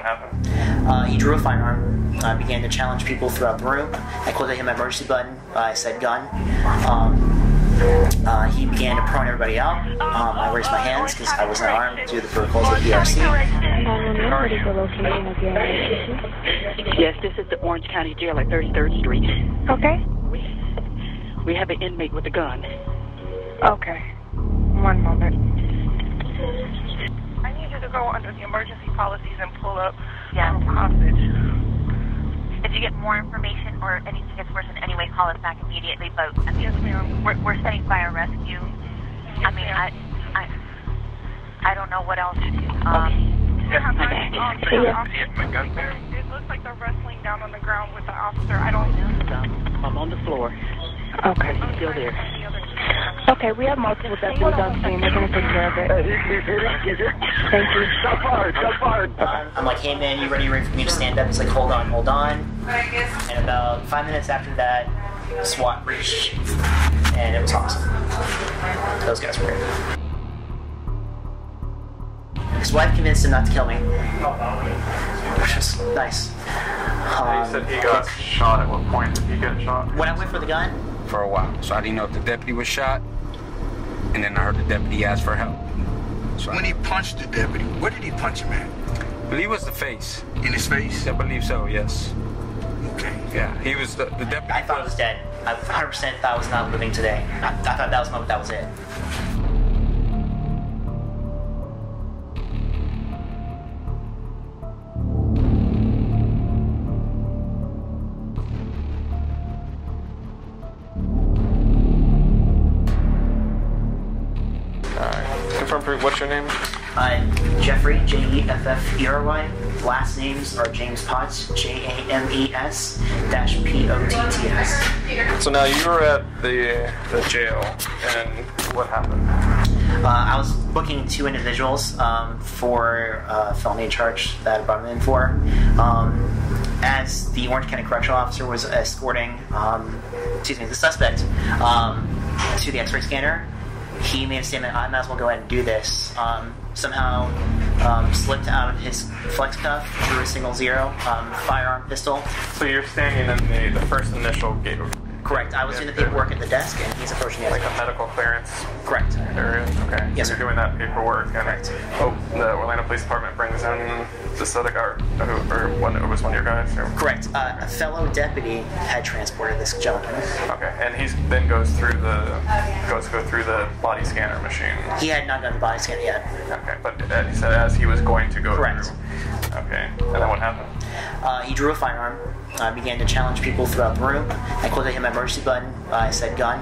what happened? He drew a firearm, began to challenge people throughout the room. I quoted him emergency button. I said gun. He began to prone everybody out. I raised my hands because I wasn't armed due to the protocols of the BRC. What is the location of your emergency? Yes, this is the Orange County Jail at 33rd Street. Okay. We have an inmate with a gun. Okay. One moment. I need you to go under the emergency policies and pull up hostage. If you get more information or anything gets worse in any way, call us back immediately. But Yes, ma'am. we're setting fire rescue. I mean, I don't know what else to do. It looks like they're wrestling down on the ground with the officer. I don't. I'm on the floor. Okay. He's still there. Okay, we have multiple deputies on scene. We're going to take care of it. Thank you. Shot fired. I'm like, hey man, you ready for me to stand up? He's like, hold on. And about 5 minutes after that, SWAT reached, and it was awesome. Those guys were great. His wife convinced him not to kill me, which was nice. You said he got shot. At what point did he get shot? When I went for the gun, for a while, so I didn't know if the deputy was shot, and then I heard the deputy ask for help. So when he punched the deputy, where did he punch him at? I believe it was the face. In his face? I believe so, yes. Okay. Yeah, he was the deputy. I thought it was dead. I 100% thought it was not living today. I thought that was it. What's your name? Jeffery, Jeffery. Last names are James-Potts, James-Potts. So now you were at the jail, and what happened? I was booking 2 individuals for a felony charge that I brought them in for. As the Orange County Correctional Officer was escorting the suspect to the X-ray scanner, he made a statement, I might as well go ahead and do this. Somehow slipped out of his flex cuff, drew a single zero, firearm, pistol. So you're standing in the first initial gate? Correct. I was doing the paperwork at the desk, and he's approaching me. Like a medical clearance? Correct. Area? Okay. Yes, so you're doing that paperwork, and the Orlando Police Department brings in this other guy, or it was one of your guys? Or? Correct. A fellow deputy had transported this gentleman. Okay, and he then goes through the body scanner machine. He had not done the body scan yet. Okay, but he said as he was going to go Correct. through. Okay, and then what happened? He drew a firearm, began to challenge people throughout the room. I quoted him emergency button. I said gun.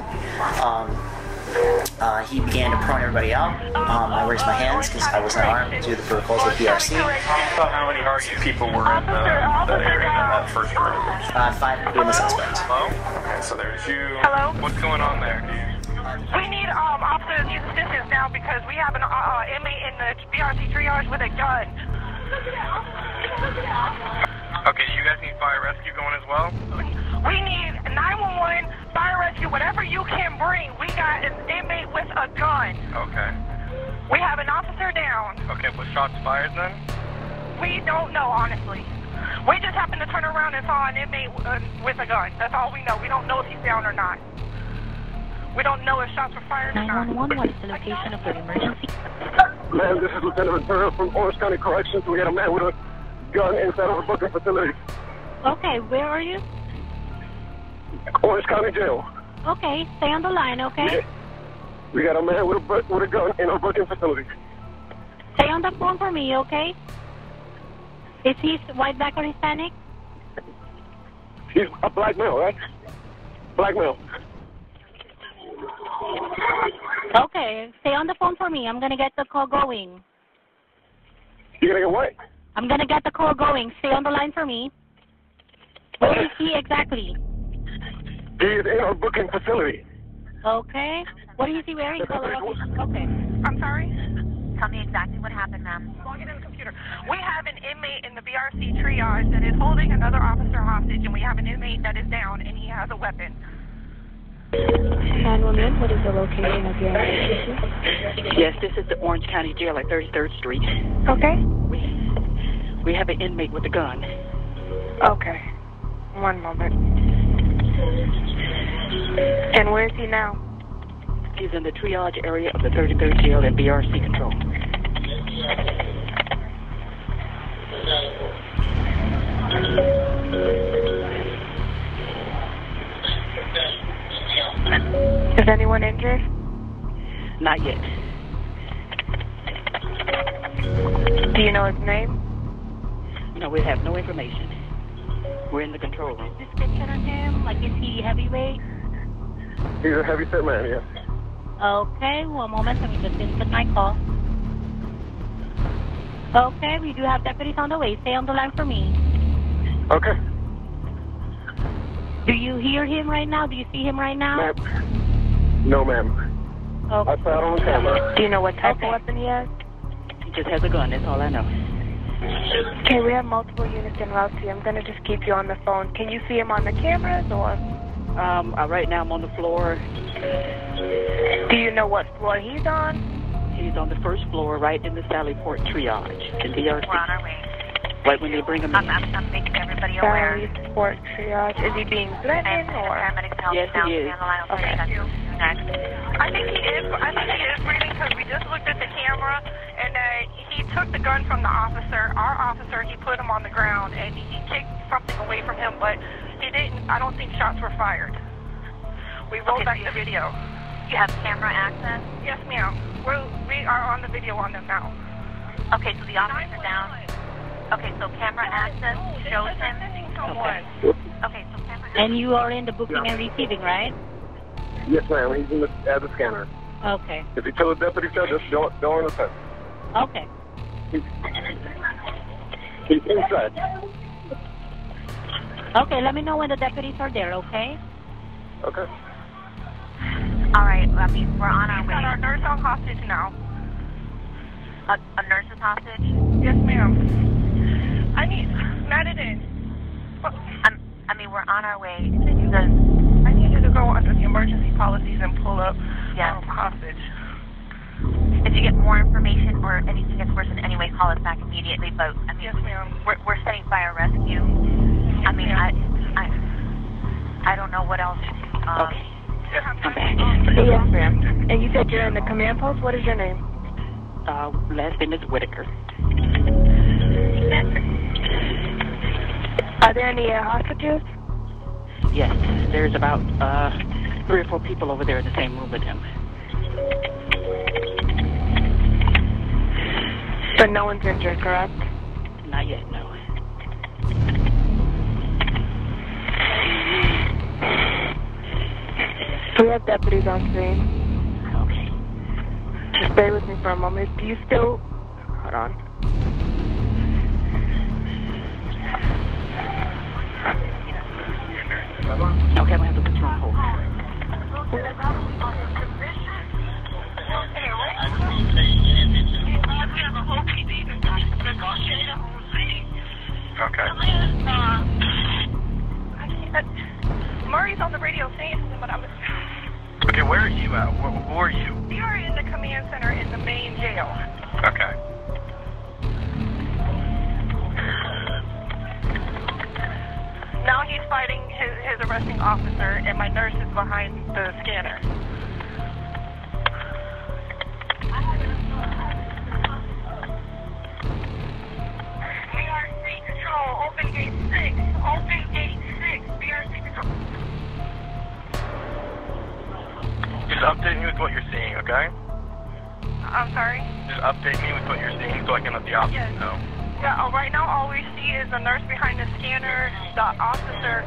He began to prone everybody out. I raised my hands because I wasn't armed due to the protocols of the BRC. How many people were in that area, in that first room? 5 including the suspect. Okay, so there's you. Hello? What's going on there? We need officers use assistance now because we have an inmate in the BRC triage with a gun. Okay, you guys need fire rescue going as well? We need 911, fire rescue, whatever you can bring. We got an inmate with a gun. Okay. We have an officer down. Okay, was shots fired then? We don't know, honestly. We just happened to turn around and saw an inmate with a gun. That's all we know. We don't know if he's down or not. We don't know if shots were fired or not. 911, what is the location of the emergency? Ma'am, this is Lieutenant Ventura from Orange County Corrections. We got a man with a gun inside of a booking facility. Okay, where are you? Orange County Jail. Okay, stay on the line, okay? Yeah. We got a man with a gun in a booking facility. Stay on the phone for me, okay? Is he white, black, or Hispanic? He's a black male, right? Black male. Okay, stay on the phone for me. I'm going to get the call going. You're going to get what? I'm going to get the call going. Stay on the line for me. Where is he exactly? He is in our booking facility. Okay. What is he wearing? Color of his... Okay. I'm sorry? Tell me exactly what happened, ma'am. Log it in the computer. We have an inmate in the BRC triage that is holding another officer hostage, and we have an inmate that is down, and he has a weapon. 911, what is the location of your emergency? Yes, this is the Orange County Jail at 33rd Street. Okay. We have an inmate with a gun. Okay. One moment. And where is he now? He's in the triage area of the 33rd jail in BRC control. Is anyone injured? Not yet. Do you know his name? No, we have no information. We're in the control room. Description on him? Like, is he heavyweight? He's a heavy set man, yes. Okay, one moment. Let me just input my call. Okay, we do have deputies on the way. Stay on the line for me. Okay. Do you hear him right now? Do you see him right now? Ma'am. No, ma'am. Okay. I saw it on camera. Do you know what type of weapon he has? He just has a gun. That's all I know. Okay, we have multiple units en route to you. I'm going to just keep you on the phone. Can you see him on the cameras or? Right now I'm on the floor. Do you know what floor he's on? He's on the first floor, right in the Sally Port triage in DRC. We're on our way. Right when they bring him in. I'm making everybody aware. Sally Port triage. Is he being threatened or? Yes, he is. Okay. I think he is breathing because we just looked at the camera and he took the gun from the officer. Our officer, he put him on the ground and he kicked something away from him, but he didn't. I don't think shots were fired. We rolled back the video. You have camera access? Yes, ma'am. We are on the video on them now. Okay, so the officer down. Okay, so camera access shows him. Okay, so camera. And you are in the booking and receiving, right? Yes, ma'am. He's in the, at the scanner. Okay. If you tell the deputy so, just don't understand. Okay. He's inside. Okay, let me know when the deputies are there, okay? Okay. All right, I mean, we're on our way. Got our nurse on hostage now. A nurse is hostage? Yes, ma'am. I need, let it in. I mean, we're on our way. I need you to go under the emergency policies and pull up hostage. If you get more information or anything gets worse in any way, call us back immediately. But I mean, yes, ma'am. We're setting fire rescue. I mean, I don't know what else. Okay. I'm back. Yes, ma'am. And you said you're in the command post. What is your name? Last name is Whitaker. Are there any hostages? Yes, there's about 3 or 4 people over there in the same room with him. But no one's injured, correct? Not yet, no. We have deputies on scene. Okay. Just stay with me for a moment. Do you still... Hold on. Okay, I'm going to have to put you on hold. Okay. Murray's on the radio saying something, but I'm... Okay, where are you at? Who are you? We are in the command center in the main jail. Okay. Now he's fighting his arresting officer, and my nurse is behind the scanner. BRC control, open gate 6. Open gate 6. BRC control. Just update me with what you're seeing, okay? I'm sorry? Just update me with what you're seeing so I can let the officer know. Yeah, right now all we see is the nurse behind the scanner, the officer.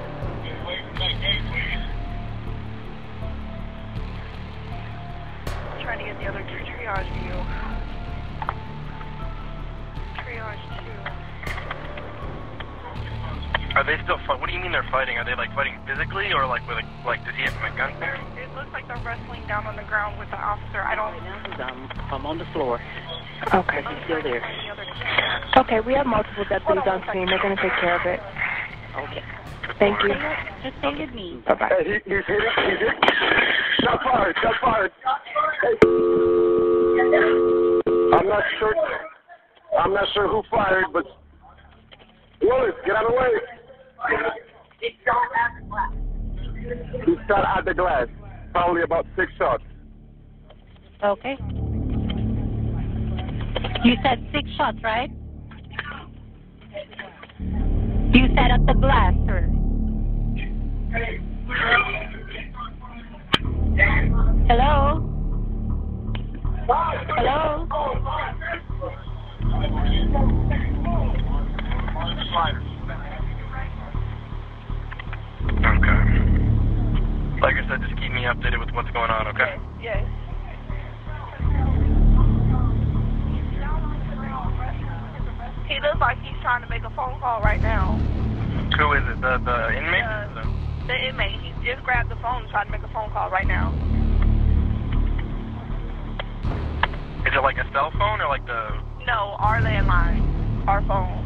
I'm trying to get the other triage view. Triage 2. Are they still what do you mean they're fighting? Are they like fighting physically or like with does he have a gun? It looks like they're wrestling down on the ground with the officer. I don't know. I'm on the floor. Okay. He's still there. Okay, we have multiple deputies on scene. They're going to take care of it. Okay. Thank you. Just stay with me. Bye-bye. Hey, he's hit. He's hit. Shot fired. Shot fired. Hey. I'm not sure who fired, but Willis, get out of the way. He shot at the glass. Probably about 6 shots. Okay. You said 6 shots, right? You set up the glass, sir. Hello? Hello? Okay. Like I said, just keep me updated with what's going on, okay? Yes. He looks like he's trying to make a phone call right now. Who is it? The inmate? The inmate. He just grabbed the phone and tried to make a phone call right now. Is it like a cell phone or like the... No, our landline. Our phone.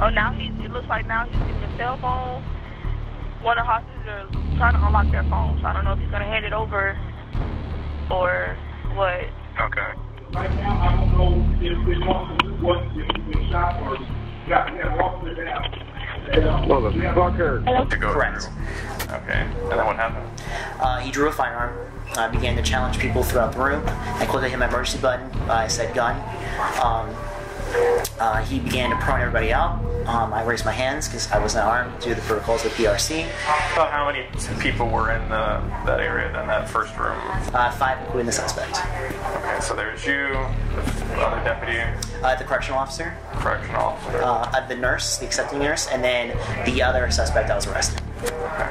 Oh, now it looks like now he's using the cell phone. One of the hostages are trying to unlock their phone, so I don't know if he's going to hand it over or what. Okay. Right now, I don't know if this officer was shot or got walked it down. Motherfucker. Correct. Okay. And then what happened? He drew a firearm, began to challenge people throughout the room. I quickly hit my emergency button. I said gun. He began to prone everybody out. I raised my hands because I wasn't armed due to the protocols of PRC. About how many people were in that area then, that first room? 5, including the suspect. Okay, so there's you, the other deputy. The correctional officer. Correctional officer. The nurse, the accepting nurse, and then the other suspect that was arrested. Okay.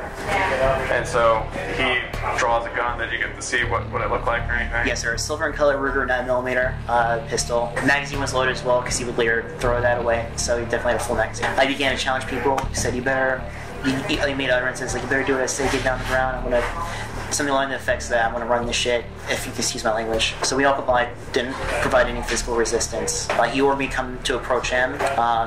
And so he draws a gun. Did you get to see what it looked like or anything? Yes, sir. Silver in color Ruger 9mm pistol. The magazine was loaded as well because he would later throw that away. So he definitely had a full magazine. I began to challenge people. He said, "You better." He made utterances like, "You better do what I say. Get down the ground. I'm gonna." Something along the effects that I'm going to run this shit, if you can excuse my language. So we all complied, didn't provide any physical resistance. He ordered me to approach him.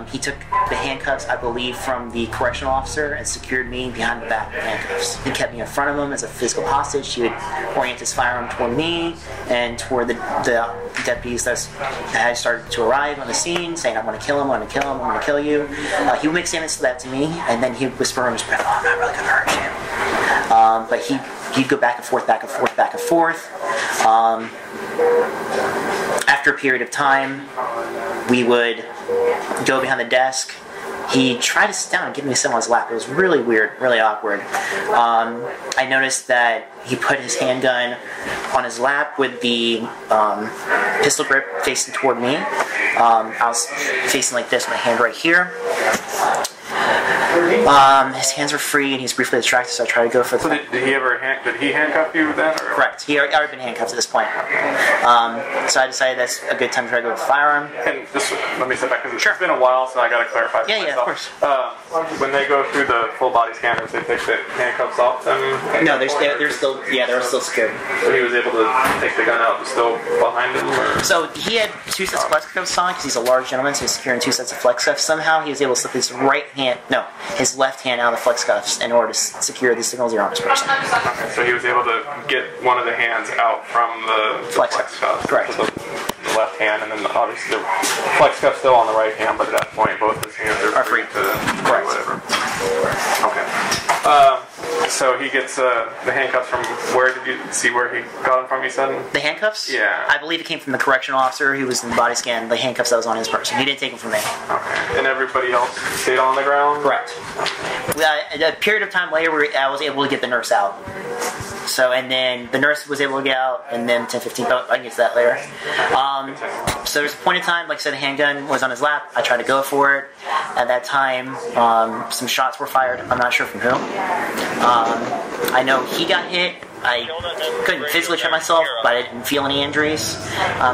He took the handcuffs, I believe, from the correctional officer and secured me behind the back of the handcuffs. He kept me in front of him as a physical hostage. He would orient his firearm toward me and toward the deputies that had started to arrive on the scene, saying, "I'm going to kill him, I'm going to kill him, I'm going to kill you." He would make statements to that to me, and then he would whisper under his breath, "Oh, I'm not really going to hurt you." But he'd go back and forth, back and forth, back and forth. After a period of time, we would go behind the desk. He tried to sit down and give me some on his lap. It was really weird, really awkward. I noticed that he put his handgun on his lap with the pistol grip facing toward me. I was facing like this, my hand right here. His hands were free and he's briefly distracted, so I tried to go for the... So did he handcuff you then? Or? Correct. He had already been handcuffed at this point. So I decided that's a good time to try to go with the firearm. And just let me step back, because it's been a while, so I got to clarify for myself. Yeah, of course. When they go through the full body scanners, they take the handcuffs off them? No, they're still, they're still secured. So he was able to take the gun out and still behind him? Or? So he had 2 sets of flex cuffs on, because he's a large gentleman, so he's securing 2 sets of flex cuffs. Somehow he was able to slip his his left hand out of the flex cuffs in order to secure the signal 0 on his person. Okay, so he was able to get one of the hands out from the flex cuffs. Correct. So the left hand, and then obviously the flex cuff's still on the right hand, but at that point both his hands are free to do whatever. Okay. So he gets the handcuffs from where? Did you see where he got them from, you said? The handcuffs? Yeah. I believe it came from the correctional officer who was in the body scan, the handcuffs that was on his person. He didn't take them from me. Okay. And everybody else stayed on the ground? Correct. A period of time later, I was able to get the nurse out. So, and then the nurse was able to get out, and then 10-15, I can get to that later. So there's a point in time, like I said, the handgun was on his lap. I tried to go for it. At that time, some shots were fired. I'm not sure from who. I know he got hit. I couldn't physically check myself, but I didn't feel any injuries.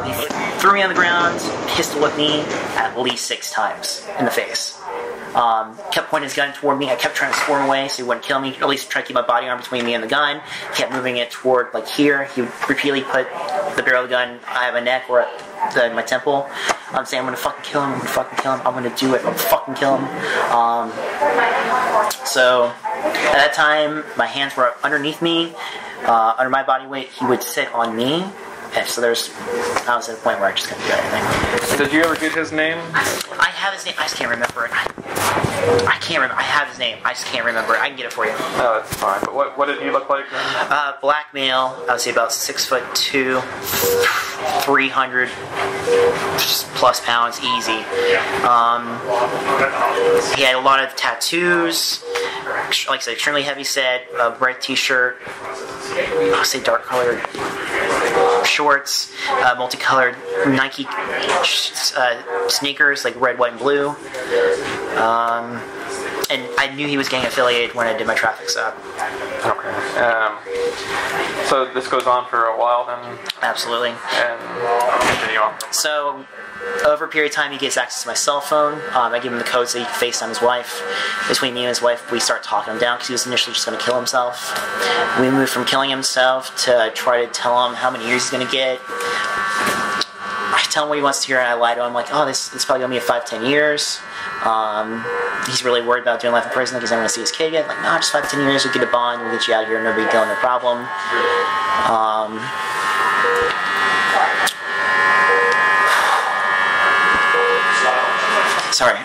He threw me on the ground, pistol whipped me at least 6 times in the face. Kept pointing his gun toward me. I kept trying to squirm away so he wouldn't kill me, or at least try to keep my body arm between me and the gun. Kept moving it toward, like, here. He would repeatedly put the barrel of the gun at my neck or at my temple. I'm saying, I'm gonna fucking kill him, I'm gonna fucking kill him, I'm gonna do it, I'm gonna fucking kill him. So At that time, my hands were underneath me, under my body weight. He would sit on me. And so I was at a point where I just couldn't do anything. Did you ever get his name? I have his name. I just can't remember it. I can't remember. I have his name. I just can't remember it. I can get it for you. No, that's fine. But what did he look like then? Black male. I would say about 6'2", 300 plus pounds, easy. He had a lot of tattoos. Like I said, extremely heavy set. Red T-shirt. I'll say dark colored shorts, multicolored Nike sneakers, like red, white, and blue. And I knew he was gang affiliated when I did my traffic stop. Okay. So this goes on for a while then? Absolutely. And continue on. So over a period of time, he gets access to my cell phone. I give him the code so he can FaceTime his wife. Between me and his wife, we start talking him down because he was initially just going to kill himself. We moved from killing himself to try to tell him how many years he's going to get. I tell him what he wants to hear, and I lie to him like, oh, this is probably going to be 5-10 years. He's really worried about doing life in prison, like he's never going to see his kid again. Like, no, just 5-10 years, we'll get a bond, we'll get you out of here, no big deal, no problem. Sorry.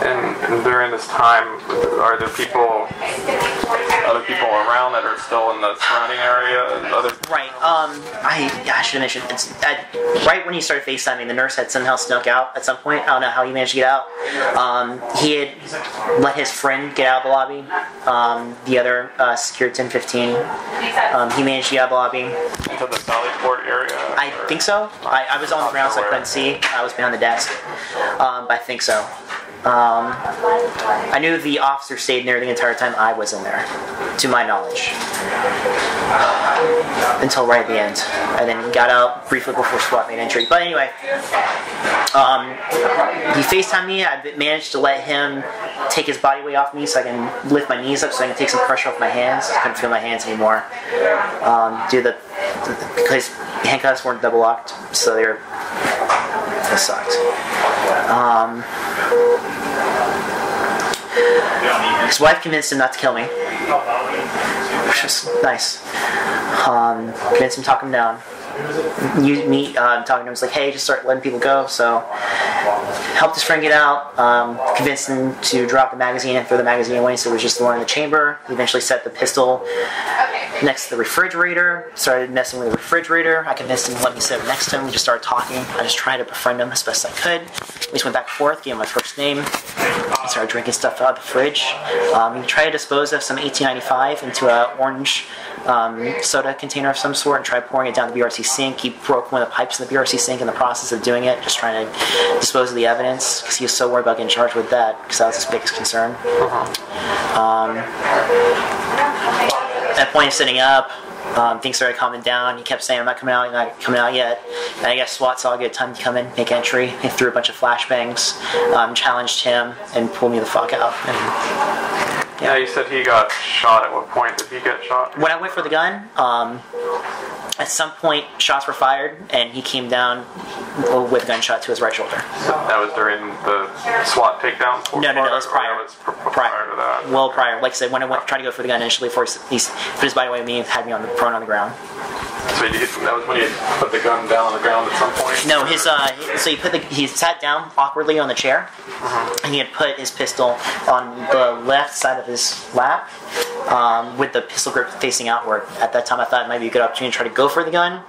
And during this time, are there other people around that are still in the surrounding area? Right. I should have mentioned, right when he started FaceTiming, the nurse had somehow snuck out at some point. I don't know how he managed to get out. He had let his friend get out of the lobby. The other secured 1015. He managed to get out of the lobby. Into the Sallyport area? I think so. I was on the ground, so I couldn't see. I was behind the desk. But I think so. I knew the officer stayed in there the entire time I was in there, to my knowledge, until right at the end, and then he got out briefly before SWAT made entry. But anyway, he FaceTimed me. I managed to let him take his body weight off me so I can lift my knees up so I can take some pressure off my hands. I couldn't feel my hands anymore. Because handcuffs weren't double locked, so they sucked. His wife convinced him not to kill me, which was nice. Convinced him to talk him down. Talking to him was like, hey, just start letting people go. So helped his friend get out. Convinced him to drop the magazine and throw the magazine away, so it was just the one in the chamber. He eventually set the pistol next to the refrigerator. Started messing with the refrigerator. I convinced him to let me sit next to him. We just started talking. I just tried to befriend him as best I could. We just went back and forth, gave him my first name. I started drinking stuff out of the fridge. He tried to dispose of some 1895 into an orange soda container of some sort and tried pouring it down the BRC sink. He broke one of the pipes in the BRC sink in the process of doing it, just trying to dispose of the evidence because he was so worried about getting charged with that, because that was his biggest concern. At that point of sitting up, things started calming down. He kept saying, I'm not coming out yet. And I guess SWAT saw a good time to come in, make entry. He threw a bunch of flashbangs, challenged him, and pulled me the fuck out. And, yeah, you said he got shot. At what point did he get shot? When I went for the gun, at some point shots were fired, and he came down with a gunshot to his right shoulder. That was during the SWAT takedown? No, it was prior. That was prior to that. Well, prior. Like I said, when I tried to go for the gun initially, before he put his body away with me and had me prone on the ground. So that was when he put the gun down on the ground at some point? No, he sat down awkwardly on the chair, and he had put his pistol on the left side of his lap, with the pistol grip facing outward. At that time, I thought it might be a good opportunity to try to go for the gun.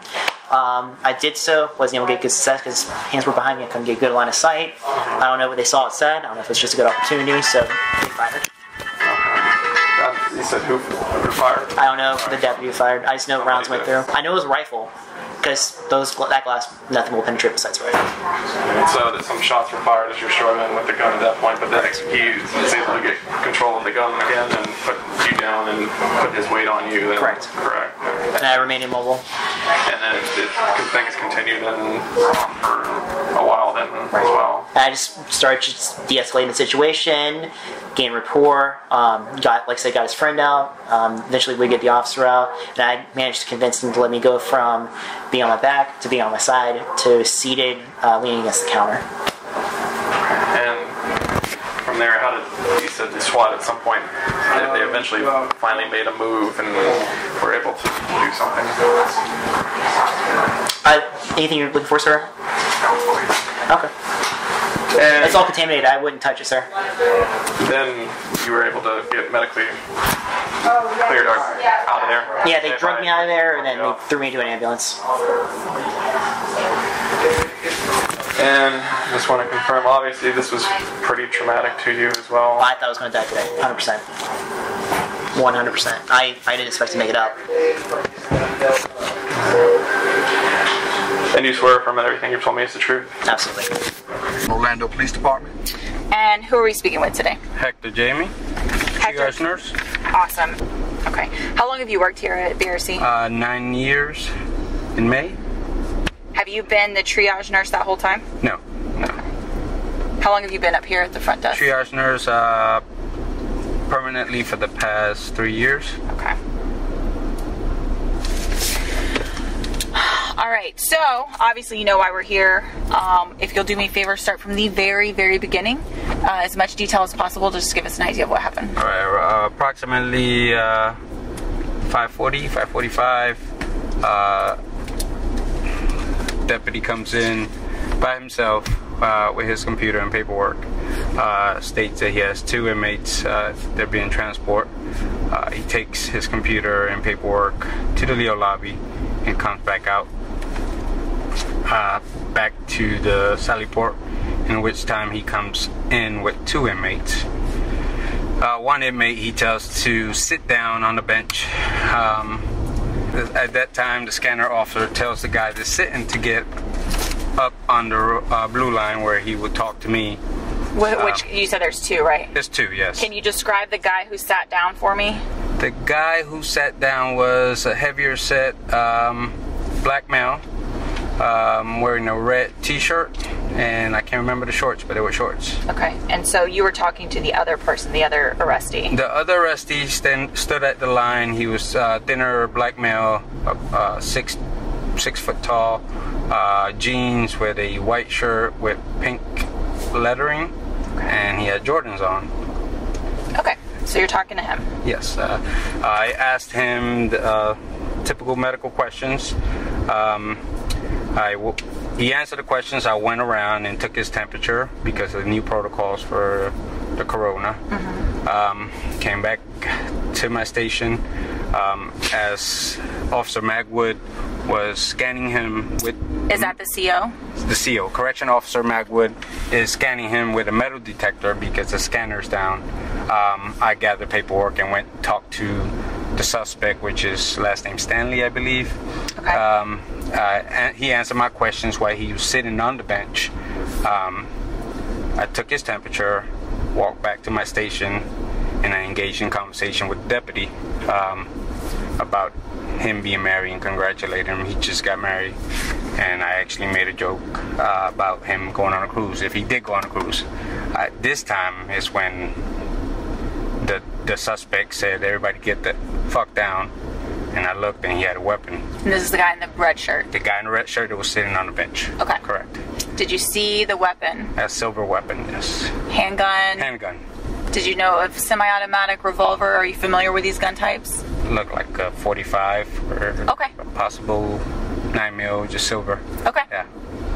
I did so, wasn't able to get good success because his hands were behind me. I couldn't get a good line of sight. I don't know what they saw it said. I don't know if it's just a good opportunity, so they fired. You said who fired? I don't know if the deputy fired. I just know rounds went through. I know it was a rifle, because that glass, nothing will penetrate besides rifle. And so that some shots were fired as you're struggling with the gun at that point, but then he was able to get control of the gun again and put you down and put his weight on you. Then. Correct. Okay. And I remained immobile. And then things continued then for a while then as well. I just started de-escalating the situation, gain rapport, got his friend out. Eventually we get the officer out, and I managed to convince him to let me go from being on my back to being on my side to seated, leaning against the counter. And from there? How did you said the SWAT at some point they eventually finally made a move and were able to do something? Anything you're looking for, sir? Okay. And it's all contaminated. I wouldn't touch it, sir. Then you were able to get medically cleared out of there? Yeah, they drugged me out of there and then they threw me into an ambulance. And just want to confirm, obviously this was pretty traumatic to you as well. I thought I was going to die today, 100%. 100%. I didn't expect to make it up. And you swear from everything you've told me is the truth? Absolutely. Orlando Police Department. And who are we speaking with today? Hector Jamie, triage nurse. Awesome. Okay. How long have you worked here at BRC? 9 years in May. Have you been the triage nurse that whole time? No. How long have you been up here at the front desk? Triage nurse permanently for the past 3 years. Okay. All right, so obviously you know why we're here. If you'll do me a favor, start from the very, very beginning. As much detail as possible, just give us an idea of what happened. All right, approximately 5:40, 5:45, deputy comes in by himself with his computer and paperwork. States that he has 2 inmates. They're being transported. He takes his computer and paperwork to the Leo lobby and comes back out. Back to the Sally Port, in which time he comes in with 2 inmates. One inmate he tells to sit down on the bench. At that time, the scanner officer tells the guy to sit and to get up on the blue line where he would talk to me. Which you said there's 2, right? There's 2, yes. Can you describe the guy who sat down for me? The guy who sat down was a heavier set black male, wearing a red t-shirt, and I can't remember the shorts, but they were shorts. Okay, and so you were talking to the other person, the other arrestee. The other arrestee stood at the line. He was thinner black male, 6 foot tall, jeans with a white shirt with pink lettering, and he had Jordans on. Okay, so you're talking to him. Yes, I asked him the typical medical questions. He answered the questions. I went around and took his temperature because of the new protocols for the corona. Came back to my station as Officer Magwood was scanning him with... Is that the CO? The CO. Correction Officer Magwood is scanning him with a metal detector because the scanner's down. I gathered paperwork and went and talked to the suspect, which is last name Stanley, I believe. Okay. And he answered my questions while he was sitting on the bench. I took his temperature, walked back to my station, and I engaged in conversation with the deputy about him being married and congratulated him. He just got married, and I actually made a joke about him going on a cruise, if he did go on a cruise. This time is when the suspect said, "Everybody get the fuck down," and I looked and he had a weapon. And this is the guy in the red shirt? The guy in the red shirt that was sitting on the bench. Okay. Correct. Did you see the weapon? A silver weapon, yes. Handgun? Handgun. Did you know of semi-automatic revolver? Are you familiar with these gun types? Looked like a 45 or okay. A possible 9mm, just silver. Okay. Yeah.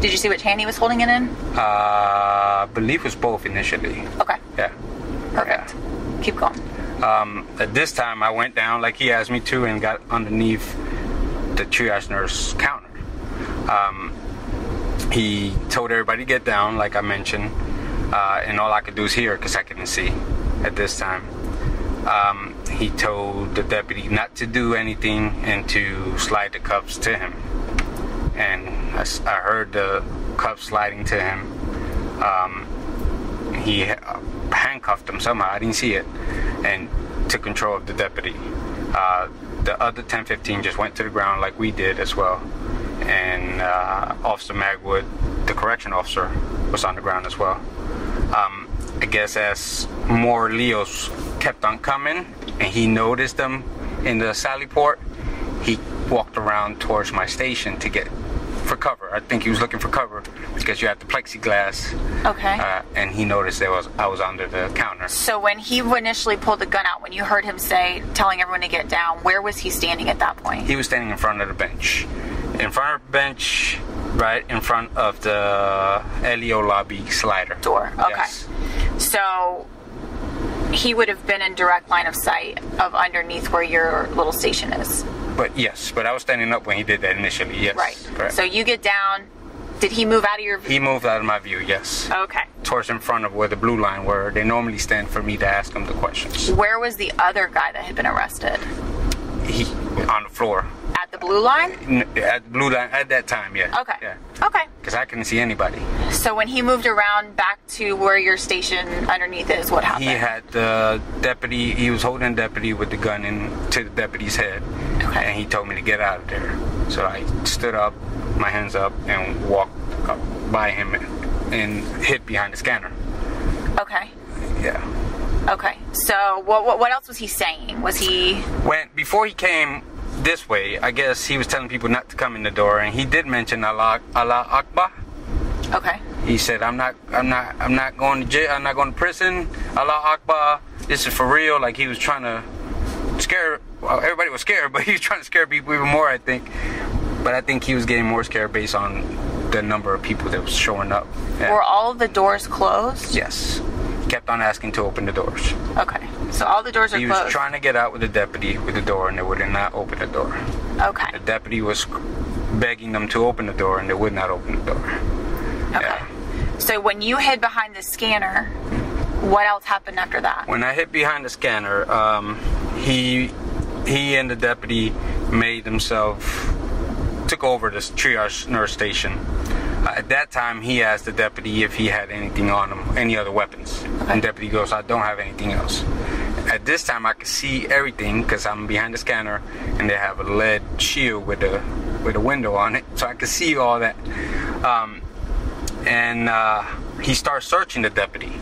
Did you see which hand he was holding it in? I believe it was both initially. Okay. Yeah. Perfect. Yeah. Keep going. At this time, I went down like he asked me to and got underneath the triage nurse counter. He told everybody to get down, like I mentioned, and all I could do is hear because I couldn't see at this time. He told the deputy not to do anything and to slide the cuffs to him. And I heard the cuffs sliding to him. He handcuffed him somehow, I didn't see it, and took control of the deputy. The other 10-15 just went to the ground like we did as well. And Officer Magwood, the correction officer, was on the ground as well. I guess as more Leos kept on coming and he noticed them in the Sally Port, he walked around towards my station to get for cover. I think he was looking for cover because you had the plexiglass. Okay. And he noticed I was under the counter. So when he initially pulled the gun out, when you heard him telling everyone to get down, where was he standing at that point? He was standing in front of the bench. In front of the bench, right in front of the LEO lobby slider. Door. Okay. Yes. So he would have been in direct line of sight of underneath where your little station is. But I was standing up when he did that initially, yes. Right. Correct. So you get down. Did he move out of your view? He moved out of my view, yes. Okay. Towards in front of where the blue line where they normally stand for me to ask them the questions. Where was the other guy that had been arrested? He on the floor. At the blue line? At the blue line at that time, yeah. Okay. Yeah. Okay. Because I couldn't see anybody. So when he moved around back to where your station underneath is, what happened? He had the deputy, he was holding the deputy with the gun into the deputy's head. Okay. And he told me to get out of there. So I stood up, my hands up, and walked up by him and hid behind the scanner. Okay. Yeah. Okay. So what else was he saying? Was he... Before he came this way, I guess he was telling people not to come in the door, and he did mention Allah Akbar. Okay. He said, I'm not going to jail, I'm not going to prison, Allah Akbar, this is for real. Like he was trying to scare, well, everybody was scared, but he was trying to scare people even more, I think. But I think he was getting more scared based on the number of people that was showing up. Yeah. Were all of the doors closed? Yes. He kept on asking to open the doors. Okay. So all the doors are closed. He was trying to get out with the deputy with the door, and they would not open the door. Okay. The deputy was begging them to open the door, and they would not open the door. Okay. Yeah. So when you hid behind the scanner, what else happened after that? When I hid behind the scanner, he and the deputy took over this triage nurse station. At that time, he asked the deputy if he had anything on him, any other weapons. Okay. And the deputy goes, I don't have anything else. At this time, I could see everything because I'm behind the scanner, and they have a lead shield with a window on it, so I could see all that. He starts searching the deputy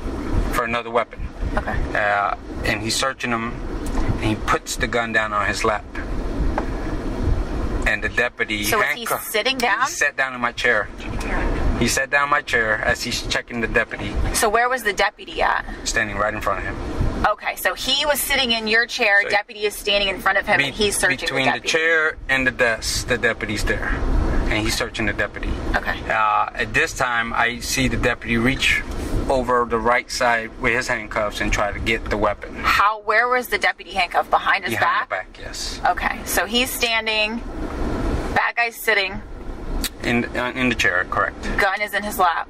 for another weapon. Okay. And he's searching him, and he puts the gun down on his lap. And the deputy... So is he sitting down? He sat down in my chair. He sat down in my chair as he's checking the deputy. So where was the deputy at? Standing right in front of him. Okay, so he was sitting in your chair, so deputy is standing in front of him, and he's searching the deputy. Between the chair and the desk, the deputy's there. And he's searching the deputy. Okay. At this time, I see the deputy reach over the right side with his handcuffs and try to get the weapon. Where was the deputy handcuffed? Behind his back? Behind the back, yes. Okay, so he's standing, bad guy's sitting. In the chair, correct. Gun is in his lap.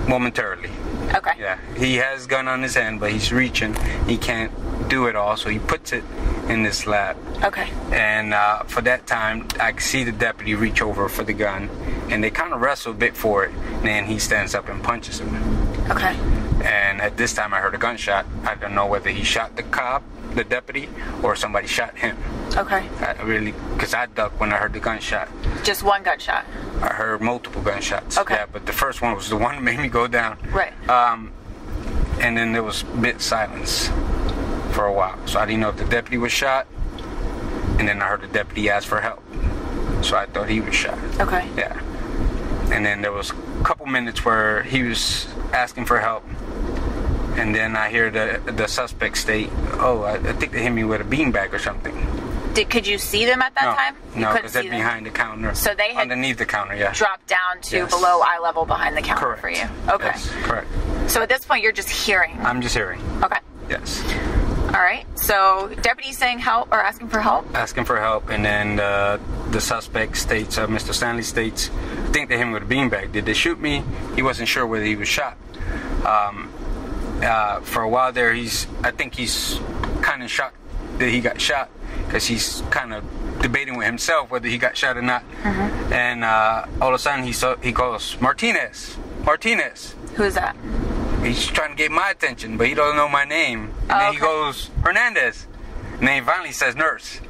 Momentarily. Okay. Yeah, he has his gun on his hand, but he's reaching. He can't do it all, so he puts it in his lap. Okay. And for that time, I could see the deputy reach over for the gun, and they kind of wrestle a bit for it. And then he stands up and punches him. Okay. And at this time, I heard a gunshot. I don't know whether he shot the cop, the deputy, or somebody shot him. Okay. Because I ducked when I heard the gunshot. Just one gunshot? I heard multiple gunshots. Okay. Yeah, but the first one was the one that made me go down. Right. And then there was a bit of silence for a while. So I didn't know if the deputy was shot. And then I heard the deputy ask for help. So I thought he was shot. Okay. Yeah. And then there was a couple minutes where he was asking for help. And then I hear the suspect state, I think they hit me with a beanbag or something. Could you see them at that time? No, because they're behind the counter. So they had underneath the counter, yeah. Dropped down to below eye level behind the counter for you. Okay. Yes, correct. So at this point, you're just hearing. I'm just hearing. Okay. Yes. All right. So deputy saying help or asking for help? Asking for help, and then the suspect states, Mr. Stanley states, I think they hit him with a beanbag. Did they shoot me? He wasn't sure whether he was shot. For a while there, I think he's kind of shocked that he got shot, because he's kind of debating with himself whether he got shot or not. Mm-hmm. And all of a sudden he calls Martinez. Who is that? He's trying to get my attention, but he doesn't know my name. And then he goes, Hernandez. And then he finally says nurse.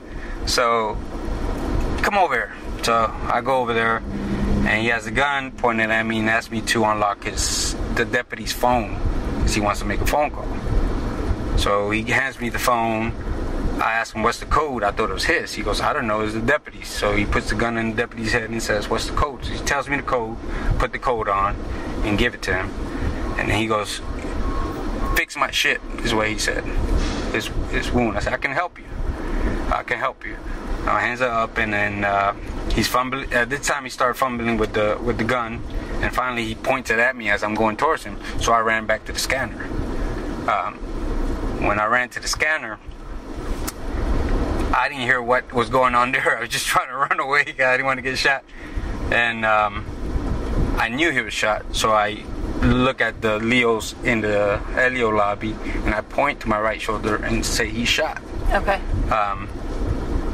So, come over here. So I go over there, and he has a gun pointed at me and asks me to unlock the deputy's phone, because he wants to make a phone call. So he hands me the phone. I asked him, what's the code? I thought it was his. He goes, I don't know, it's the deputy's. So he puts the gun in the deputy's head and he says, what's the code? So he tells me the code, put the code on, and give it to him. And then he goes, fix my shit, is what he said. His wound. I said, I can help you. I can help you. My hands are up, and then he's fumbling. At this time, he started fumbling with the gun, and finally he pointed at me as I'm going towards him. So I ran back to the scanner. When I ran to the scanner, I didn't hear what was going on there. I was just trying to run away because I didn't want to get shot. And I knew he was shot, so I look at the Leos in the LEO lobby, and I point to my right shoulder and say, he's shot. Okay.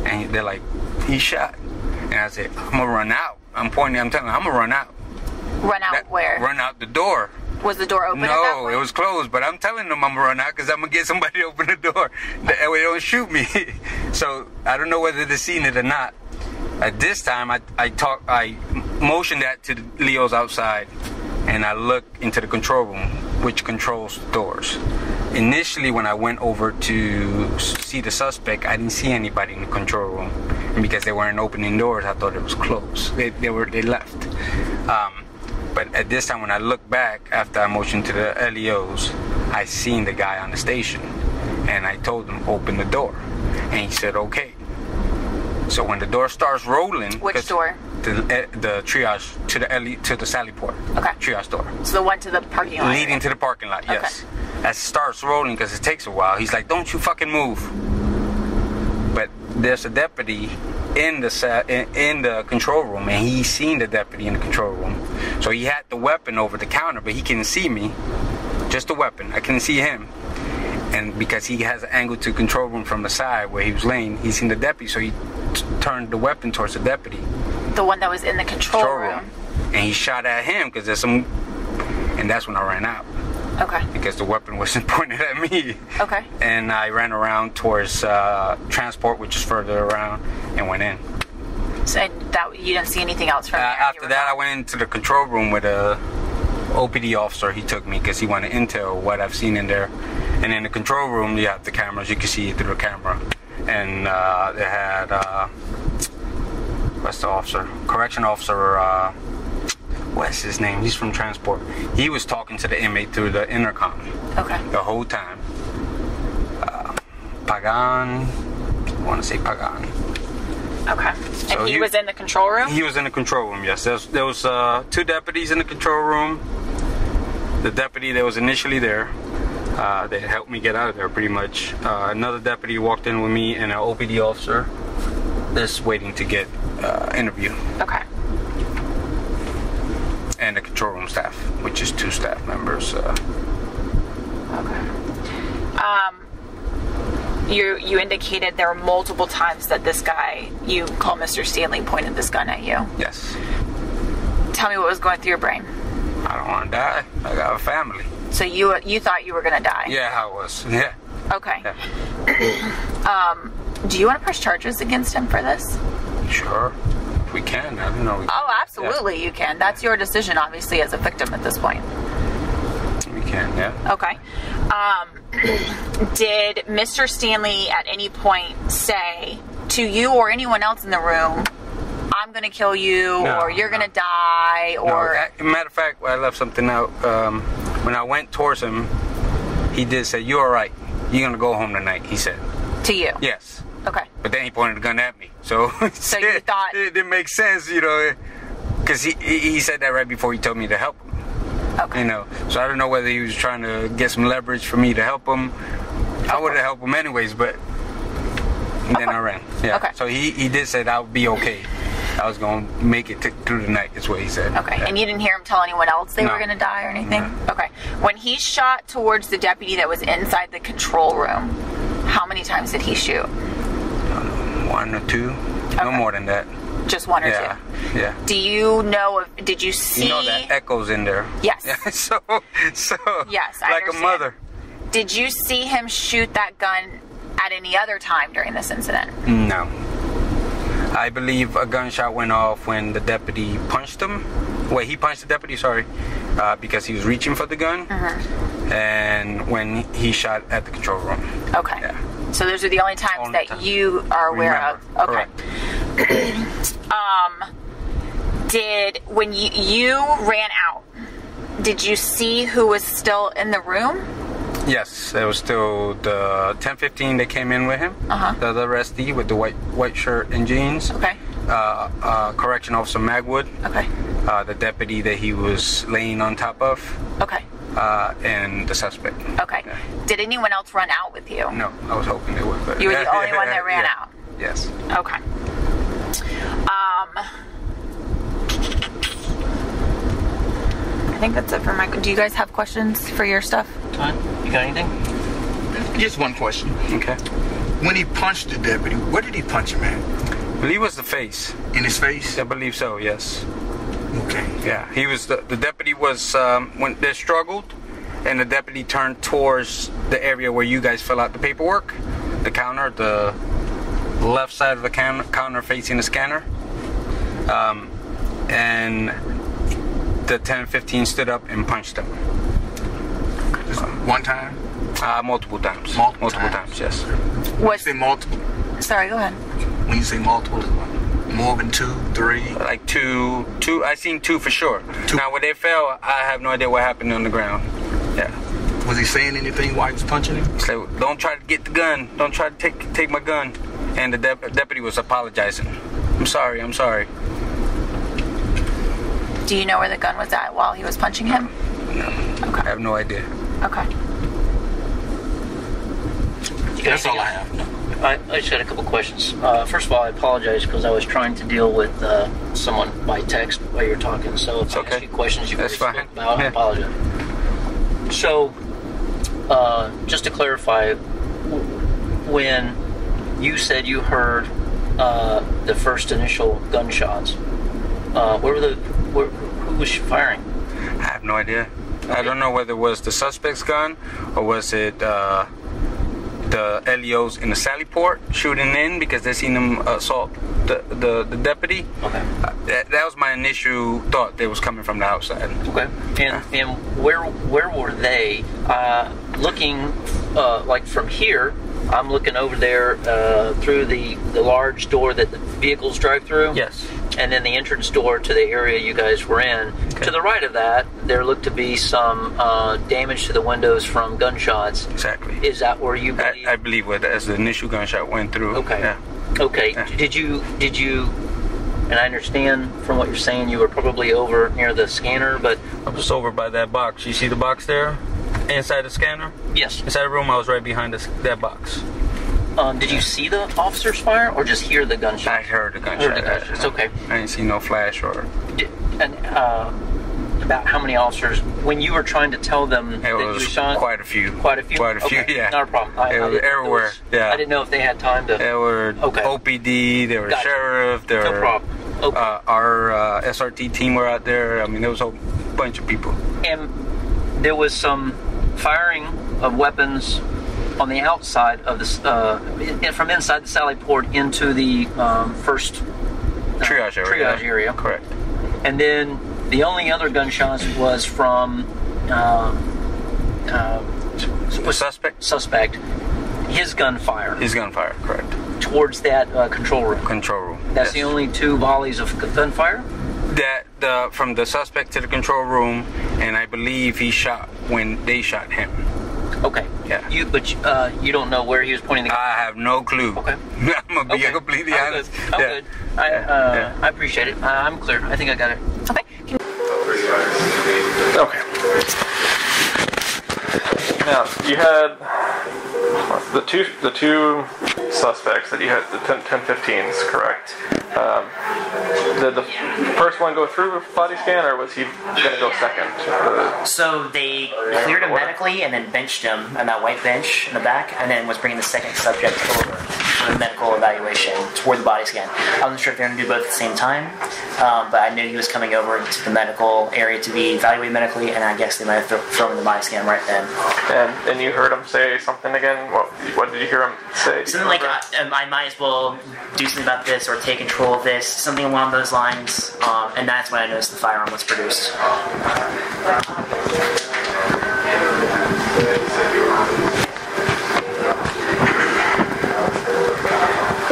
And they're like, he's shot. And I said, I'm gonna run out. I'm telling them, I'm gonna run out. Run out where? Run out the door. Was the door open? No, it was closed, but I'm telling them I'm gonna run out because I'm gonna get somebody to open the door. That way they don't shoot me. So I don't know whether they've seen it or not. At this time, I motioned that to the Leos outside, and I looked into the control room, which controls the doors. Initially, when I went over to see the suspect, I didn't see anybody in the control room, and because they weren't opening doors, I thought it was closed. They left. But at this time, when I looked back after I motioned to the LEOs, I seen the guy on the station, and I told him open the door, and he said okay. So when the door starts rolling, which door? The triage to the sally port. Okay. Triage door. So the one to the parking lot. Leading to the parking lot. Yes. Okay. As it starts rolling, because it takes a while, he's like, "Don't you fucking move!" But there's a deputy in the control room, and he's seen the deputy in the control room. So he had the weapon over the counter, but he couldn't see me. Just the weapon. I couldn't see him. And because he has an angle to control room from the side where he was laying, he's seen the deputy, so he turned the weapon towards the deputy. The one that was in the control room. And he shot at him because there's some, and that's when I ran out. Okay. Because the weapon wasn't pointed at me. Okay. And I ran around towards transport, which is further around, and went in. So that you didn't see anything else from there? After that, I went into the control room with a OPD officer. He took me because he wanted intel, what I've seen in there. And in the control room, you have the cameras. You can see it through the camera. And they had, what's the officer? Correction Officer, what's his name? He's from transport. He was talking to the inmate through the intercom. Okay. The whole time. Pagan, I want to say Pagan. Okay. So and he was in the control room? He was in the control room, yes. There was 2 deputies in the control room. The deputy that was initially there, they helped me get out of there pretty much. Another deputy walked in with me and an OPD officer that's waiting to get interview. Okay. And the control room staff, which is 2 staff members. Okay. You indicated there were multiple times that this guy, you call Mr. Stanley, pointed this gun at you. Yes. Tell me what was going through your brain. I don't want to die. I got a family. So you thought you were going to die? Yeah, I was. Yeah. Okay. Yeah. Do you want to press charges against him for this? Sure. We can. I don't know. Oh, absolutely, yeah. You can. That's your decision, obviously, as a victim at this point. We can, yeah. Okay. Did Mr. Stanley at any point say to you or anyone else in the room, I'm going to kill you, or you're going to die, or... No. Matter of fact, I left something out. When I went towards him, he did say, "You're all right. You're going to go home tonight," he said. To you? Yes. Okay. But then he pointed the gun at me. So you thought... It didn't make sense, you know, because he said that right before he told me to help him. Okay. You know, so I don't know whether he was trying to get some leverage for me to help him. I would have helped him anyways, but then I ran. Yeah. Okay. So he did say that would be okay. I was going to make it through the night, is what he said. Okay. Yeah. And you didn't hear him tell anyone else they were going to die or anything? No. Okay. When he shot towards the deputy that was inside the control room, how many times did he shoot? 1 or 2. Okay. No more than that. Just 1 or 2? Yeah. Do you know did you see... You know that echoes in there. Yes. Yeah, so yes, I like understand. A mother. Did you see him shoot that gun at any other time during this incident? No. I believe a gunshot went off when the deputy punched him. Wait, he punched the deputy, sorry, because he was reaching for the gun. Mm-hmm. And when he shot at the control room. Okay. Yeah. So those are the only times that you are aware of. Okay. When you ran out, did you see who was still in the room? Yes, there was still the 1015 that came in with him. The other arrestee with the white shirt and jeans. Okay. Corrections Officer Magwood. Okay. The deputy that he was laying on top of. Okay. And the suspect. Okay. Yeah. Did anyone else run out with you? No, I was hoping they would. But you were the only one that ran out? Yes. Okay. I think that's it for my... Do you guys have questions for your stuff? You got anything? Just one question. Okay. When he punched the deputy, what did he punch him at? I believe it was the face. In his face? I believe so, yes. Okay. Yeah, he was... The deputy was... when they struggled, and the deputy turned towards the area where you guys fill out the paperwork, the counter, the left side of the counter facing the scanner. And the 1015 stood up and punched him. One time? Multiple times. Multiple times, yes. When you say multiple? Sorry, go ahead. When you say multiple, more than 2, 3? Like two. I seen 2 for sure. 2. Now, when they fell, I have no idea what happened on the ground. Yeah. Was he saying anything while he was punching him? He said, don't try to get the gun. Don't try to take my gun. And the deputy was apologizing. I'm sorry. Do you know where the gun was at while he was punching him? No. Okay. I have no idea. Okay. That's all I have. I just had a couple questions. First of all, I apologize because I was trying to deal with someone by text while you were talking. So if I ask you questions you've already spoken about, I apologize. So, just to clarify, when you said you heard the first initial gunshots, who was firing? I have no idea. Okay. I don't know whether it was the suspect's gun or was it the LEOs in the Sally Port shooting in because they seen them assault the deputy. Okay. That was my initial thought. They was coming from the outside. Okay. And where were they? Looking like from here, I'm looking over there through the large door that the vehicles drive through. Yes. And then the entrance door to the area you guys were in. Okay. To the right of that, there looked to be some damage to the windows from gunshots. Exactly. Is that where you believe? I believe as the initial gunshot went through. Okay. Yeah. Okay. Yeah. Did you? And I understand from what you're saying, you were probably over near the scanner, but I was over by that box. You see the box there, inside the scanner? Yes. Inside the room, I was right behind that box. Did you see the officers fire or just hear the gunshot? I heard the gunshot. It's okay. I didn't see no flash or... And about how many officers, when you were trying to tell them that you shot? Quite a few. Quite a few? Quite a few, okay. yeah. Not a problem. They were everywhere, yeah. I didn't know if they had time to... There were OPD, there were sheriff, there were... No problem. Okay. Our SRT team were out there. I mean, there was a bunch of people. And there was some firing of weapons on the outside of this, from inside the Sally Port into the first triage area. Correct. And then the only other gunshots was from suspect. His gunfire. His gunfire, correct. Towards that control room. Control room. That's the only 2 volleys of gunfire? From the suspect to the control room, and I believe he shot when they shot him. Okay. Yeah. You don't know where he was pointing the gun? I have no clue. Okay. I'm gonna be completely honest. I'm good. I appreciate it. I'm clear. I think I got it. Okay. Okay. Now you had the two suspects that you had, the 1015s, correct? Did the first one go through body scan, or was he going to go second? So they cleared him medically and then benched him on that white bench in the back, and then was bringing the second subject over for the medical evaluation toward the body scan. I wasn't sure if they were going to do both at the same time, but I knew he was coming over to the medical area to be evaluated medically, and I guess they might have thrown the body scan right then. And you heard him say something again? What did you hear him say? Something like, I might as well do something about this or take control of this, something along those lines, and that's when I noticed the firearm was produced.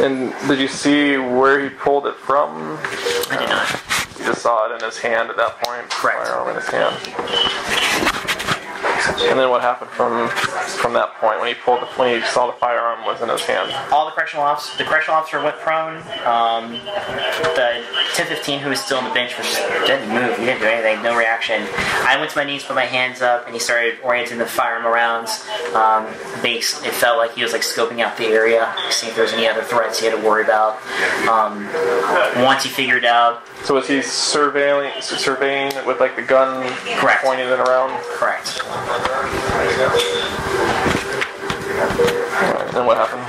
And did you see where he pulled it from? I did not. You just saw it in his hand at that point? Correct. Firearm in his hand. And then what happened from that point when he saw the firearm was in his hand? All the correctional officer went prone. The 1015 who was still on the bench didn't move. He didn't do anything. No reaction. I went to my knees, put my hands up, and he started orienting the firearm around. It felt like he was like scoping out the area, seeing if there was any other threats he had to worry about. Once he figured out. So was he surveying with like the gun Correct. Pointing it around? Correct. And what happened?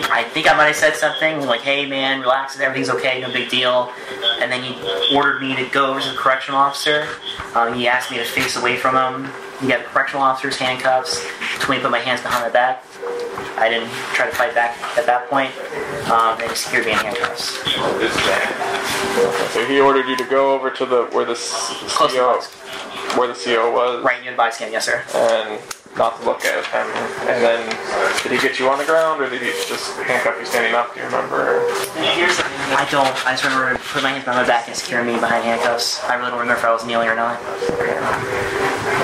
I think I might have said something like, "Hey man, relax, everything's okay, no big deal." And then he ordered me to go over to the correctional officer. He asked me to face away from him. He got the correctional officer's handcuffs. Told me to put my hands behind my back. I didn't try to fight back at that point. And he secured me in handcuffs. So he ordered you to go over to where the CO was? Right near the body scan, yes sir. And not to look at him. And then, did he get you on the ground, or did he just handcuff you standing up? Do you remember? I don't. I just remember putting my hands behind my back and securing me behind handcuffs. I really don't remember if I was kneeling or not.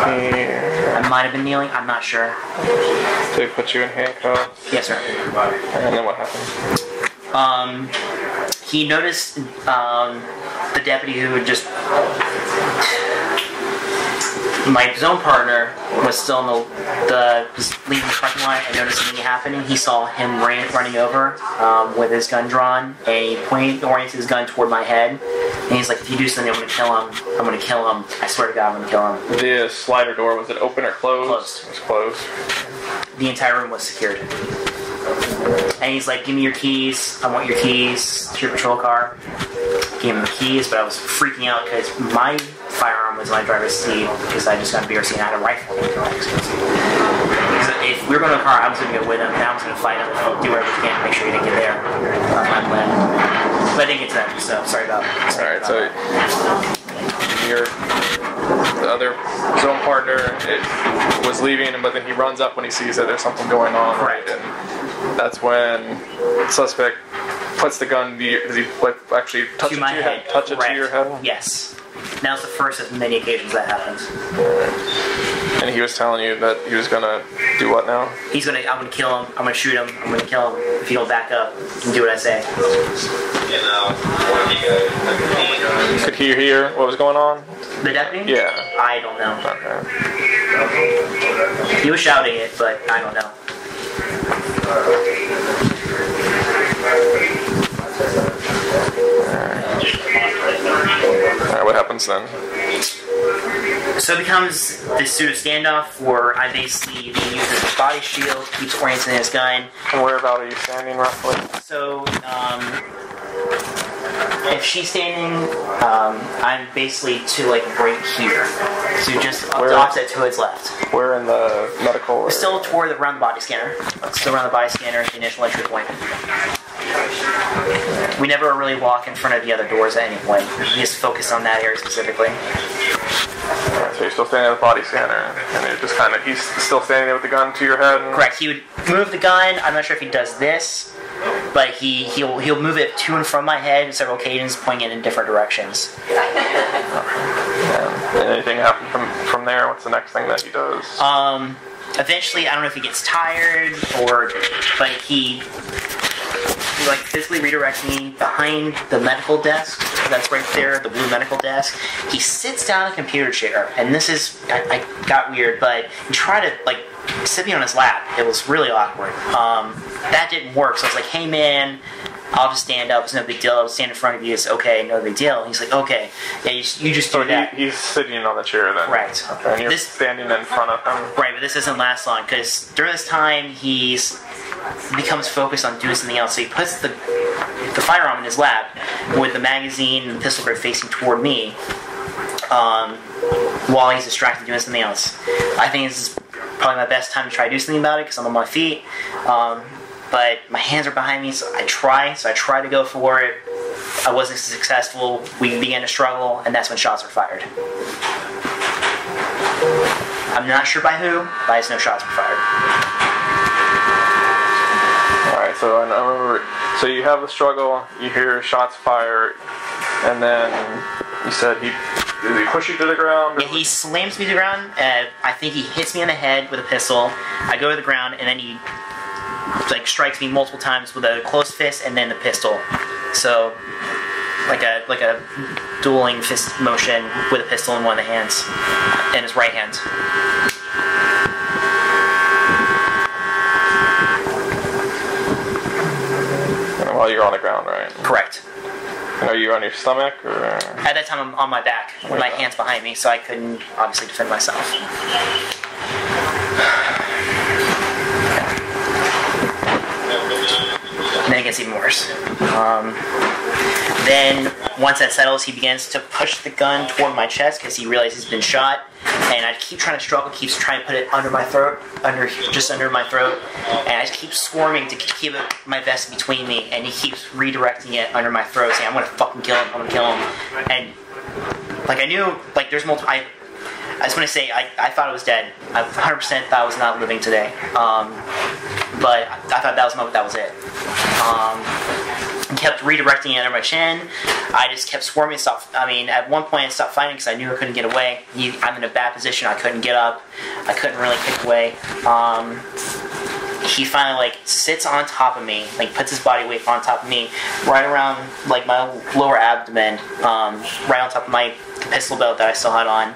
I might have been kneeling. I'm not sure. So he put you in handcuffs? Yes, sir. And then what happened? He noticed the deputy who had just... My zone partner was still in was leaving the parking lot and noticed something happening. He saw him running over with his gun drawn, and he oriented his gun toward my head. And he's like, "If you do something, I'm going to kill him. I'm going to kill him. I swear to God, I'm going to kill him." The slider door, was it open or closed? Closed. It was closed. The entire room was secured. And he's like, "Give me your keys. I want your keys to your patrol car." Gave him the keys, but I was freaking out because my firearm was in my driver's seat because I just got a BRC and I had a rifle. If we were going to a car, I was going to go with him and I was going to fight him and do whatever we can to make sure he didn't get there. That's my plan. But I didn't get to that, so sorry about that. Alright, so the other zone partner was leaving, but then he runs up when he sees that there's something going on. Correct. And that's when the suspect puts the gun. Does he actually touch it to your head? Touch it to your head? Yes. That was the first of many occasions that happened. And he was telling you that he was gonna do what now? I'm gonna kill him. I'm gonna shoot him. I'm gonna kill him if you don't back up and do what I say. Could he hear what was going on? The deputy? Yeah. I don't know. Okay. He was shouting it, but I don't know. Alright, what happens then? So it becomes this pseudo standoff where I basically being used as a body shield, keeps orienting his gun. And whereabout are you standing roughly? So, if she's standing, I'm basically to like right here. So just opposite to his left. Where in the medical? We're still toward around the body scanner. Still around the body scanner at the initial entry point. We never really walk in front of the other doors at any point. We just focus on that area specifically. Right, so you're still standing at the body scanner, and you're just he's still standing there with the gun to your head? Correct. He would move the gun. I'm not sure if he does this, but he'll move it to and from my head on several occasions, pointing it in different directions. And anything happen from there? What's the next thing that he does? Eventually, I don't know if he gets tired but he like physically redirects me behind the medical desk. That's right there, the blue medical desk. He sits down in a computer chair, and this is I got weird, but he tried to like sit me on his lap. It was really awkward. That didn't work, so I was like, "Hey man, I'll just stand up. It's no big deal. I'll stand in front of you. It's okay, no big deal." And he's like, "Okay, yeah, you just do that." He's sitting on the chair then. Right. Okay. And you're standing in front of him. Right, but this doesn't last long because during this time he becomes focused on doing something else. So he puts the firearm in his lap with the magazine and the pistol grip facing toward me while he's distracted doing something else. I think this is probably my best time to try to do something about it because I'm on my feet. But my hands are behind me, so I try to go for it. I wasn't successful. We began to struggle, and that's when shots were fired. I'm not sure by who, but I just know shots were fired. So I remember. So you have the struggle. You hear shots fired, and then you said did he push you to the ground? Yeah, he slams me to the ground. I think he hits me in the head with a pistol. I go to the ground, and then he like strikes me multiple times with a closed fist and then the pistol. So like a dueling fist motion with a pistol in one of the hands, in his right hand. While you're on the ground, right? Correct. And are you on your stomach, or? At that time, I'm on my back with my hands behind me, so I couldn't obviously defend myself. And then it gets even worse. Then, once that settles, he begins to push the gun toward my chest because he realizes he's been shot. And I keep trying to struggle, keeps trying to put it under my throat, just under my throat. And I just keep squirming to keep my vest between me. And he keeps redirecting it under my throat, saying, I'm gonna fucking kill him, I'm gonna kill him. And, like, I knew, like, there's multiple, I just want to say, I thought it was dead. I 100% thought I was not living today. But I thought that was it. Kept redirecting it under my chin. I just kept swarming stuff. I mean, at one point I stopped fighting because I knew I couldn't get away. I'm in a bad position. I couldn't get up. I couldn't really kick away. He finally like sits on top of me, like puts his body weight on top of me, right around like my lower abdomen, right on top of my pistol belt that I still had on,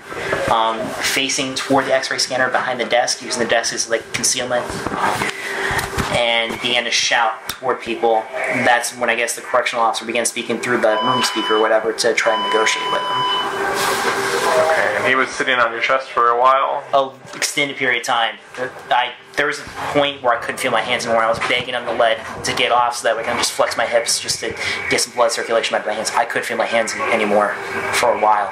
facing toward the X-ray scanner behind the desk, using the desk as like concealment. And began to shout toward people. That's when I guess the correctional officer began speaking through the room speaker or whatever to try and negotiate with him. Okay, and he was sitting on your chest for a while? An extended period of time. There was a point where I couldn't feel my hands anymore. I was begging on the lead to get off so that way I can just flex my hips just to get some blood circulation back to my hands. I couldn't feel my hands anymore for a while.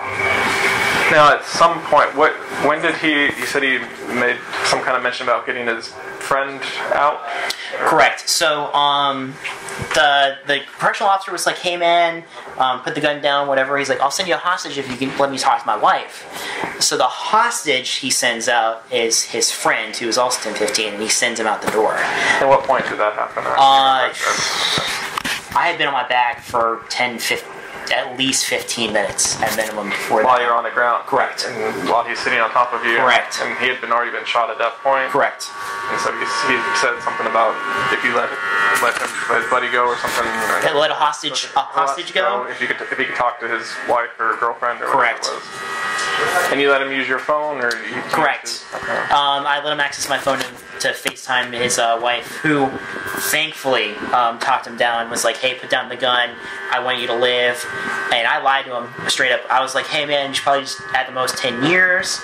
Now, at some point, when did you said he made some kind of mention about getting his friend out? Correct. So, the correctional officer was like, hey man, put the gun down, whatever. He's like, I'll send you a hostage if you can let me talk to my wife. So the hostage he sends out is his friend, who is also 10-15, and he sends him out the door. At what point did that happen? I had been on my back for at least 15 minutes at minimum before while you're on the ground. Correct. And while he's sitting on top of you. Correct. And he had already been shot at that point. Correct. And so he said something about if you let his buddy go or something. Let a hostage go. If he could talk to his wife or girlfriend or correct. whatever it was. And you let him use your phone, or correct. Okay. I let him access my phone to FaceTime his wife, who thankfully talked him down. Was like, "Hey, put down the gun. I want you to live." And I lied to him straight up. I was like, "Hey, man, you should probably just at the most 10 years.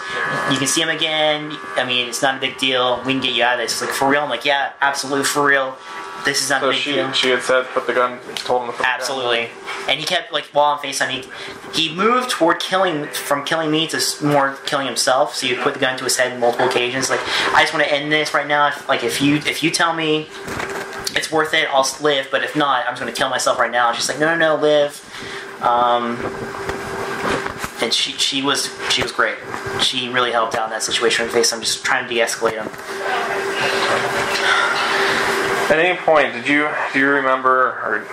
You can see him again. I mean, it's not a big deal. We can get you out of this." He's like, "For real?" I'm like, "Yeah, absolutely, for real. This is not a big deal." She had said, "Put the gun." Told him to put absolutely. The gun. And he kept like while on FaceTime, he moved toward from killing me to more killing himself. So he would put the gun to his head on multiple occasions. Like, I just want to end this right now. If you tell me it's worth it, I'll live. But if not, I'm just going to kill myself right now. And she's like, no, live. And she was great. She really helped out in that situation with FaceTime, just trying to de-escalate him. At any point, do you remember or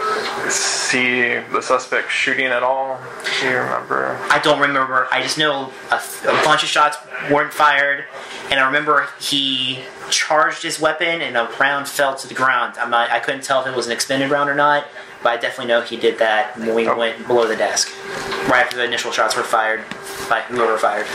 see the suspect shooting at all? Do you remember? I don't remember. I just know a bunch of shots weren't fired, and I remember he charged his weapon and a round fell to the ground. I couldn't tell if it was an expended round or not, but I definitely know he did that when we went below the desk, right after the initial shots were fired by whoever fired.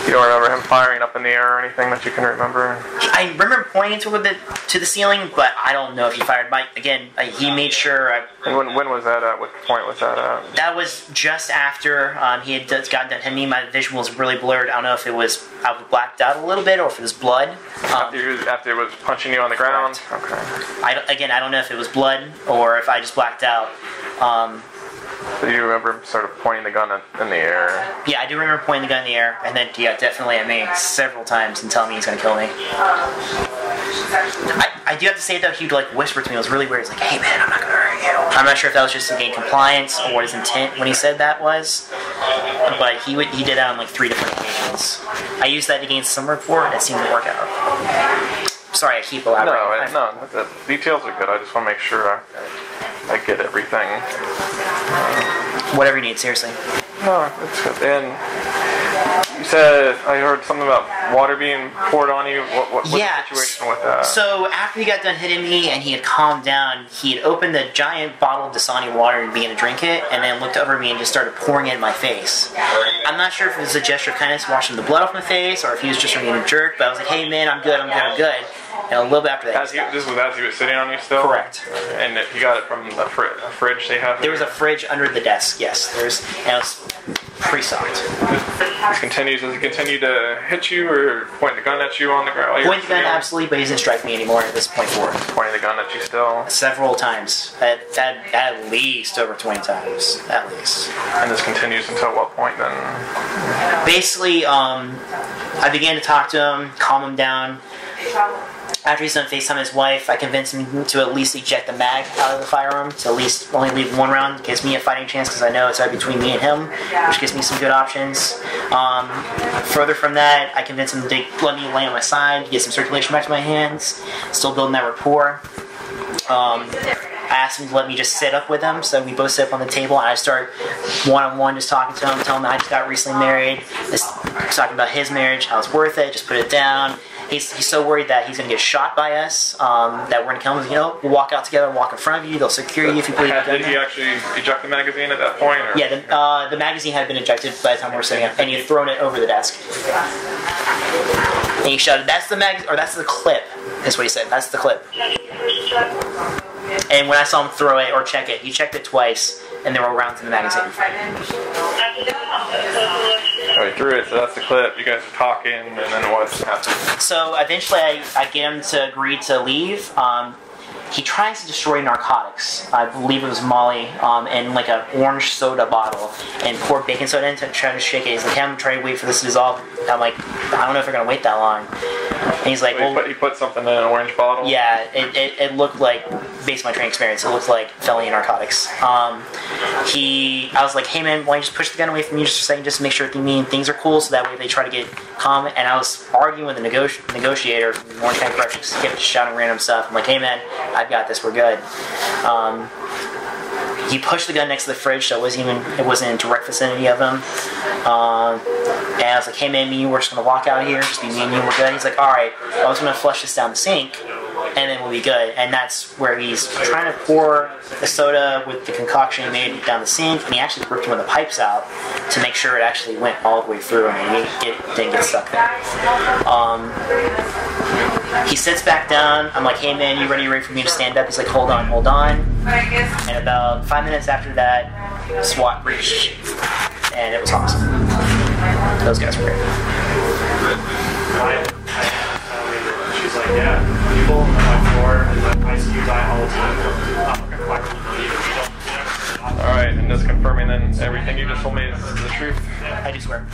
You don't remember him firing up in the air or anything that you can remember? I remember pointing to the ceiling, but I don't know if he fired. Again, he made sure. And when was that at? What point was that at? That was just after he had gotten done hitting me. My vision was really blurred. I don't know if it was I was blacked out a little bit or if it was blood. After it was punching you on the ground? Correct. Okay. I don't know if it was blood or if I just blacked out. So you remember sort of pointing the gun in the air? Yeah, I do remember pointing the gun in the air, and then, yeah, definitely at me several times and telling me he's going to kill me. I do have to say, though, he would, like, whisper to me. It was really weird. He's like, hey, man, I'm not going to hurt I'm not sure if that was just to gain compliance or what his intent when he said that was, but he did that on like 3 different occasions. I used that to gain some rapport, and it seemed to work out. Sorry, I keep elaborating. No, the details are good. I just want to make sure I get everything. Whatever you need, seriously. No, it's good. And you said, I heard something about water being poured on you. What's the situation with that? So after he got done hitting me and he had calmed down, he had opened a giant bottle of Dasani water and began to drink it, and then looked over at me and just started pouring it in my face. I'm not sure if it was a gesture of kindness washing the blood off my face, or if he was just being a jerk, but I was like, hey man, I'm good. And a little bit after that, this was as he was sitting on you still? Correct. And he got it from a fridge they have? There was a fridge under the desk, yes. And it was pre-stocked. Does he continue to hit you or point the gun at you on the ground? Point the gun, absolutely, but he doesn't strike me anymore at this point forward. Pointing the gun at you still? Several times. At least over 20 times. At least. And this continues until what point then? Basically, I began to talk to him, calm him down. After he's done FaceTime his wife, I convinced him to at least eject the mag out of the firearm, to at least only leave 1 round. It gives me a fighting chance because I know it's right between me and him, which gives me some good options. Further from that, I convinced him to let me lay on my side, get some circulation back to my hands, still building that rapport. I asked him to let me just sit up with him, so we both sit up on the table, and I start one-on-one just talking to him, telling him that I just got recently married, just talking about his marriage, how it's worth it, just put it down. He's so worried that he's going to get shot by us, that we're going to come, we'll walk out together, walk in front of you, they'll secure you if you believe it. Did he actually eject the magazine at that point? Or? Yeah, the magazine had been ejected by the time we were sitting up, and he had thrown it over the desk. And he shouted, that's the clip, is what he said, that's the clip. And when I saw him throw it or check it, he checked it twice, and there were rounds in the magazine. Oh, he threw it, so that's the clip. You guys are talking, and then what's happening? So eventually I get him to agree to leave. He tries to destroy narcotics. I believe it was Molly, in like an orange soda bottle, and pour baking soda in to try to shake it. He's like, hey, I'm trying to wait for this to dissolve. I'm like, I don't know if they're going to wait that long. And he's like, well, he put something in an orange bottle? Yeah, it looked like, based on my training experience, it looked like felony narcotics. I was like, hey man, why don't you just push the gun away from you just a second, just to make sure things are cool, so that way if they try to get calm. And I was arguing with the negotiator from Orange County Corrections, kept shouting random stuff. I'm like, hey man, I've got this, we're good. He pushed the gun next to the fridge, so it wasn't in direct vicinity of him. And I was like, hey man, me and you, we're just going to walk out of here, just be me and you, we're good. He's like, alright, I was going to flush this down the sink, and then we'll be good. And that's where he's trying to pour the soda with the concoction he made down the sink, and he actually ripped one of the pipes out to make sure it actually went all the way through and it didn't get stuck there. He sits back down. I'm like, hey man, you ready for me to stand up? He's like, hold on. And about 5 minutes after that, SWAT reached, and it was awesome. Those guys were great. She's like, yeah, people on my floor in the ICU die all the time. Alright, and just confirming then everything you just told me is the truth? I do swear.